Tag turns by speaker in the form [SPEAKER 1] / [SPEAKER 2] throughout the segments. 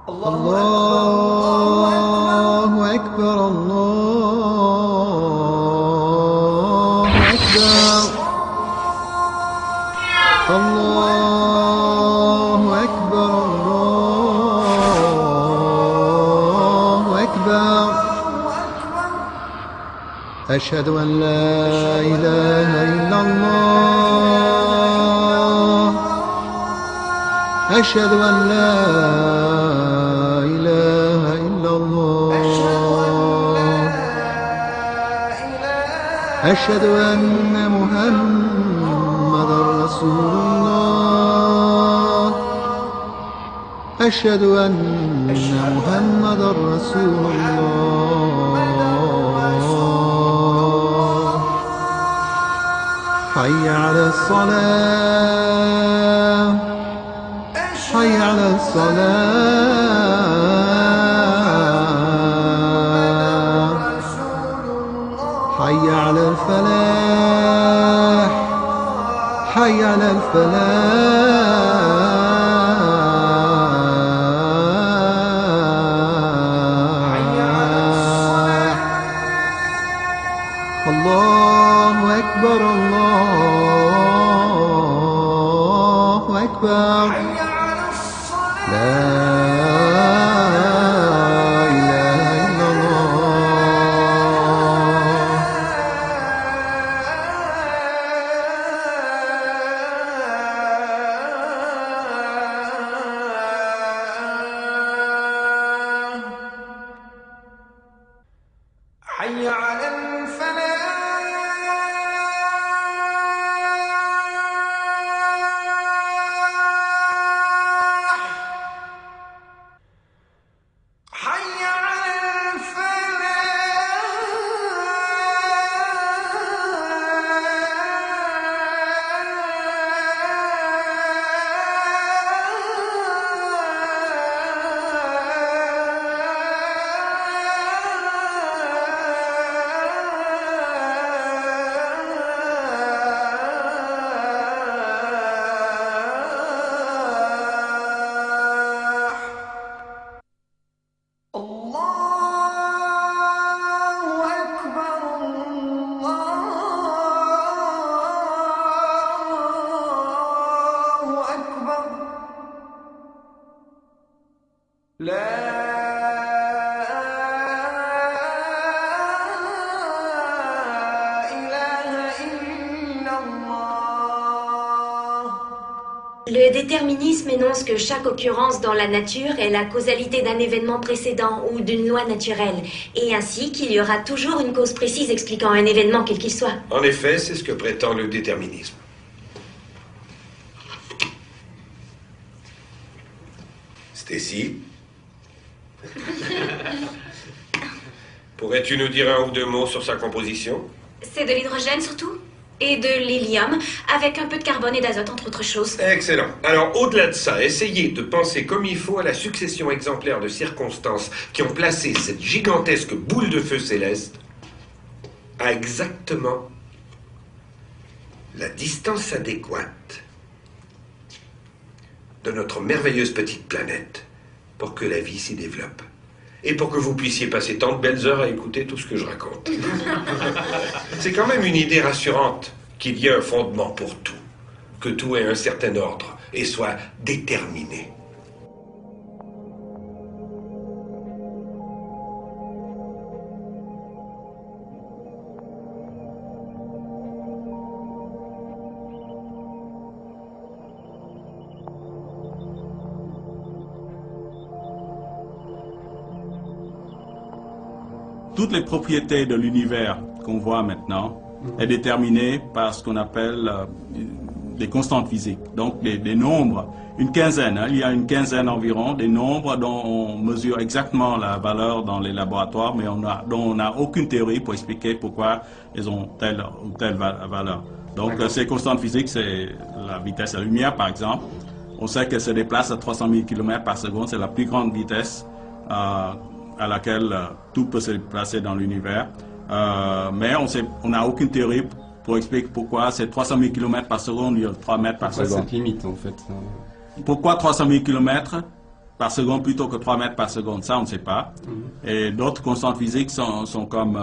[SPEAKER 1] الله أكبر الله أكبر الله أكبر الله أكبر أشهد أن لا إله إلا الله أشهد أن لا إله إلا الله أشهد أن محمدا رسول الله أشهد أن محمدا رسول الله حي على الصلاة حي على الصلاة حي على الفلاح حي على الفلاح الله أكبر الله أكبر لا إله إلا
[SPEAKER 2] الله حي على الفلاح حي على الفلاح الله أكبر الله أكبر لا إله إلا الله.
[SPEAKER 3] Le déterminisme énonce que chaque occurrence dans la nature est la causalité d'un événement précédent ou d'une loi naturelle, et ainsi qu'il y aura toujours une cause précise expliquant un événement quel qu'il soit.
[SPEAKER 4] En effet, c'est ce que prétend le déterminisme. Stacy, pourrais-tu nous dire un ou deux mots sur sa composition?
[SPEAKER 3] C'est de l'hydrogène surtout, et de l'hélium, avec un peu de carbone et d'azote entre autres choses.
[SPEAKER 4] Excellent. Alors, au-delà de ça, essayez de penser comme il faut à la succession exemplaire de circonstances qui ont placé cette gigantesque boule de feu céleste à exactement la distance adéquate de notre merveilleuse petite planète pour que la vie s'y développe. Et pour que vous puissiez passer tant de belles heures à écouter tout ce que je raconte. C'est quand même une idée rassurante qu'il y ait un fondement pour tout, que tout ait un certain ordre et soit déterminé.
[SPEAKER 5] Toutes les propriétés de l'univers qu'on voit maintenant est déterminée par ce qu'on appelle des constantes physiques, donc des nombres, une quinzaine, hein, il y a une quinzaine environ, des nombres dont on mesure exactement la valeur dans les laboratoires, mais dont on n'a aucune théorie pour expliquer pourquoi ils ont telle ou telle valeur. Donc ces constantes physiques, c'est la vitesse de la lumière par exemple. On sait qu'elle se déplace à 300 000 km par seconde, c'est la plus grande vitesse à laquelle tout peut se déplacer dans l'univers. Mais on n'a aucune théorie pour expliquer pourquoi c'est 300 000 km par seconde, il y a 3 mètres par seconde.
[SPEAKER 6] Cette limite en fait.
[SPEAKER 5] Pourquoi 300 000 km? par seconde plutôt que 3 mètres par seconde, ça on ne sait pas. Et d'autres constantes physiques sont comme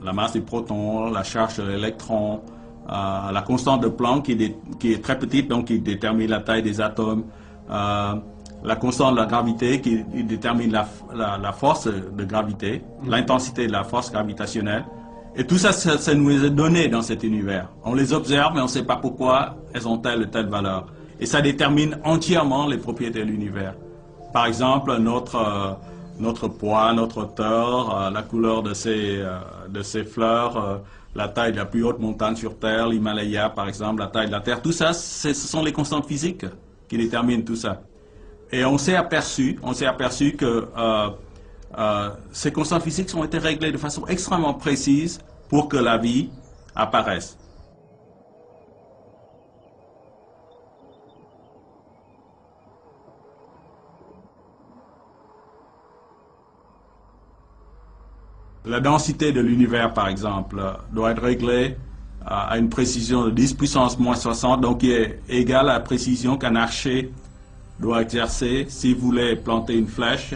[SPEAKER 5] la masse du proton, la charge de l'électron, la constante de Planck qui est très petite, donc qui détermine la taille des atomes, la constante de la gravité qui détermine la force de gravité, l'intensité de la force gravitationnelle. Et tout ça, ça nous est donné dans cet univers. On les observe, mais on ne sait pas pourquoi elles ont telle ou telle valeur. Et ça détermine entièrement les propriétés de l'univers. Par exemple, notre poids, notre hauteur, la couleur de ces fleurs, la taille de la plus haute montagne sur Terre, l'Himalaya par exemple, la taille de la Terre, tout ça, ce sont les constantes physiques qui déterminent tout ça. Et on s'est aperçu que ces constantes physiques ont été réglées de façon extrêmement précise pour que la vie apparaisse. La densité de l'univers, par exemple, doit être réglée à une précision de 10 puissance moins 60, donc qui est égale à la précision qu'un archer doit exercer s'il voulait planter une flèche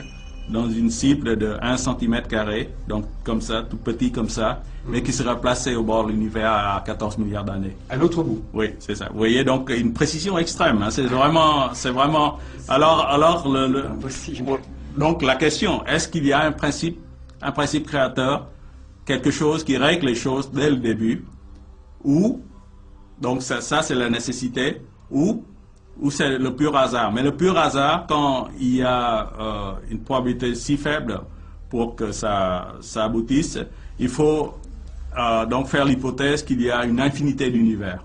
[SPEAKER 5] dans une cible de 1 cm², donc comme ça, tout petit comme ça, mais qui sera placé au bord de l'univers à 14 milliards d'années.
[SPEAKER 6] À l'autre bout.
[SPEAKER 5] Oui, c'est ça. Vous voyez, donc une précision extrême. Hein, c'est vraiment. Alors
[SPEAKER 6] Impossible.
[SPEAKER 5] donc la question, est-ce qu'il y a un principe créateur, quelque chose qui règle les choses dès le début, ou, donc ça c'est la nécessité, ou c'est le pur hasard. Mais le pur hasard, quand il y a une probabilité si faible pour que ça aboutisse, il faut donc faire l'hypothèse qu'il y a une infinité d'univers.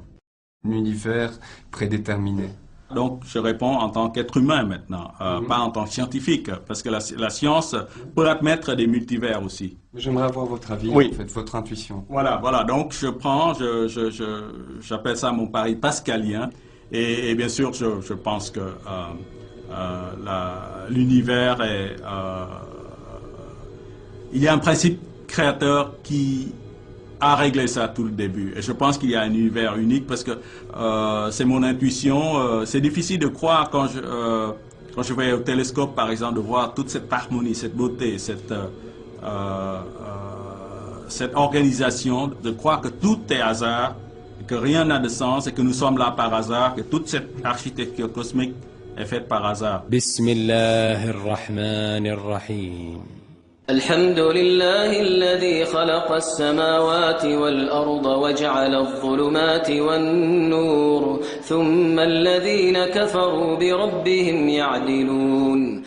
[SPEAKER 6] Un univers prédéterminé.
[SPEAKER 5] Donc, je réponds en tant qu'être humain maintenant, pas en tant que scientifique, parce que la science peut admettre des multivers aussi.
[SPEAKER 6] J'aimerais avoir votre avis,
[SPEAKER 5] Oui.
[SPEAKER 6] en fait, votre intuition.
[SPEAKER 5] Voilà. Donc, j'appelle ça mon pari pascalien. Et bien sûr, je pense que l'univers est... il y a un principe créateur qui a réglé ça tout le début. Et je pense qu'il y a un univers unique parce que c'est mon intuition. C'est difficile de croire quand je vais au télescope, par exemple, de voir toute cette harmonie, cette beauté, cette organisation, de croire que tout est hasard, que rien n'a de sens et que nous sommes là par hasard, que toute cette architecture cosmique est faite par hasard.
[SPEAKER 7] Bismillahirrahmanirrahim. الحمد لله الذي خلق السماوات والأرض وجعل الظلمات والنور ثم الذين كفروا بربهم يعدلون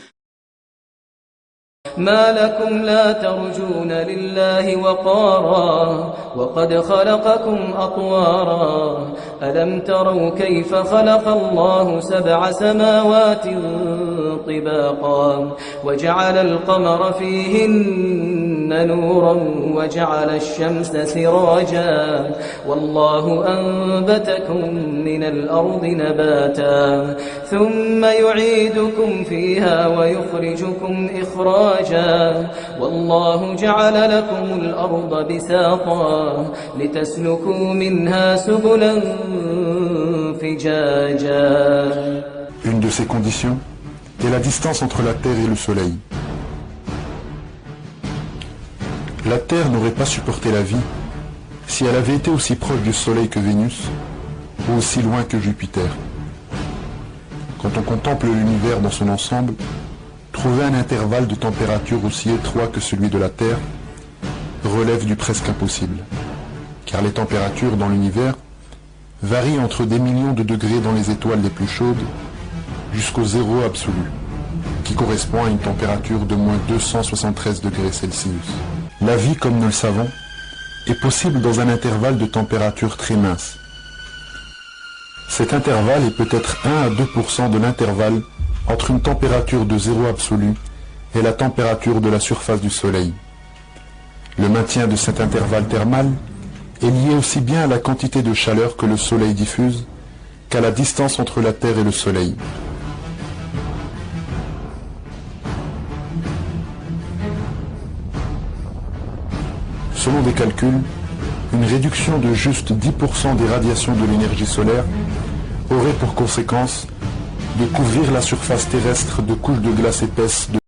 [SPEAKER 7] ما لكم لا ترجون لله وقارا وقد خلقكم أطوارا ألم تروا كيف خلق الله 7 سماوات طباقا وجعل القمر فيهن نورا وجعل الشمس سراجا والله أنبتكم من الأرض نباتا ثم يعيدكم فيها ويخرجكم إخراجا والله جعل لكم الأرض بساطا لتسلكوا منها سبلا فجاجا.
[SPEAKER 8] Une de ces conditions est la distance entre la Terre et le Soleil. La Terre n'aurait pas supporté la vie si elle avait été aussi proche du Soleil que Vénus ou aussi loin que Jupiter. Quand on contemple l'univers dans son ensemble, trouver un intervalle de température aussi étroit que celui de la Terre relève du presque impossible, car les températures dans l'univers varient entre des millions de degrés dans les étoiles les plus chaudes jusqu'au zéro absolu, qui correspond à une température de moins 273 degrés Celsius. La vie, comme nous le savons, est possible dans un intervalle de température très mince. Cet intervalle est peut-être 1 à 2% de l'intervalle entre une température de zéro absolu et la température de la surface du Soleil. Le maintien de cet intervalle thermal est lié aussi bien à la quantité de chaleur que le Soleil diffuse qu'à la distance entre la Terre et le Soleil. Selon des calculs, une réduction de juste 10% des radiations de l'énergie solaire aurait pour conséquence de couvrir la surface terrestre de couches de glace épaisse,